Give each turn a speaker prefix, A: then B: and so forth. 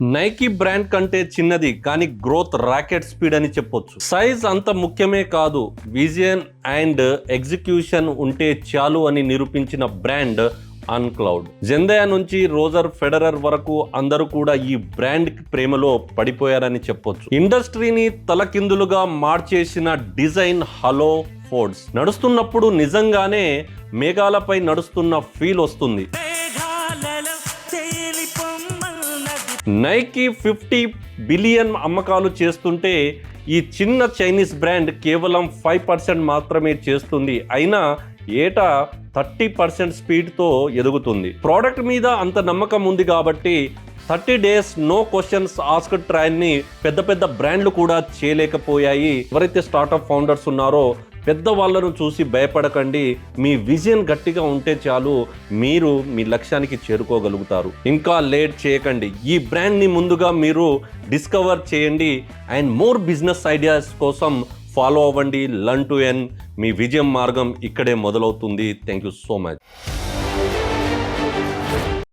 A: Nike brand కంటే చిన్నది కానీ గ్రోత్ రాకెట్ స్పీడ్ అని చెప్పొచ్చు. సైజ్ అంత ముఖ్యమే కాదు, విజన్ అండ్ ఎగ్జిక్యూషన్ ఉంటే చాలు అని నిరూపించిన బ్రాండ్ అన్క్లౌడ్. జెందయా నుంచి రోజర్ ఫెడరర్ వరకు అందరూ కూడా ఈ బ్రాండ్ ప్రేమలో పడిపోయారని చెప్పొచ్చు. ఇండస్ట్రీని తలకిందులుగా మార్చేసిన డిజైన్ హలో ఫోర్డ్స్. నడుస్తున్నప్పుడు నిజంగానే మేఘాలపై నడుస్తున్న ఫీల్ వస్తుంది. నైకీ 50 బిలియన్ అమ్మకాలు చేస్తుంటే ఈ చిన్న చైనీస్ బ్రాండ్ కేవలం 5% మాత్రమే చేస్తుంది. అయినా ఏటా 30% స్పీడ్తో ఎదుగుతుంది. ప్రోడక్ట్ మీద అంత నమ్మకం ఉంది కాబట్టి 30 days నో క్వశ్చన్స్ ఆస్క్డ్ ట్రయల్ని పెద్ద పెద్ద బ్రాండ్లు కూడా చేయలేకపోయాయి. ఎవరైతే స్టార్టప్ ఫౌండర్స్ ఉన్నారో పెద్ద వాళ్ళను చూసి భయపడకండి. మీ విజన్ గట్టిగా ఉంటే చాలు, మీరు మీ లక్ష్యానికి చేరుకోగలుగుతారు. ఇంకా లేట్ చేయకండి, ఈ బ్రాండ్ని ముందుగా మీరు డిస్కవర్ చేయండి. అండ్ మోర్ బిజినెస్ ఐడియాస్ కోసం ఫాలో అవ్వండి లర్న్ టు ఎర్న్. మీ విజయం మార్గం ఇక్కడే మొదలవుతుంది. Thank you so much.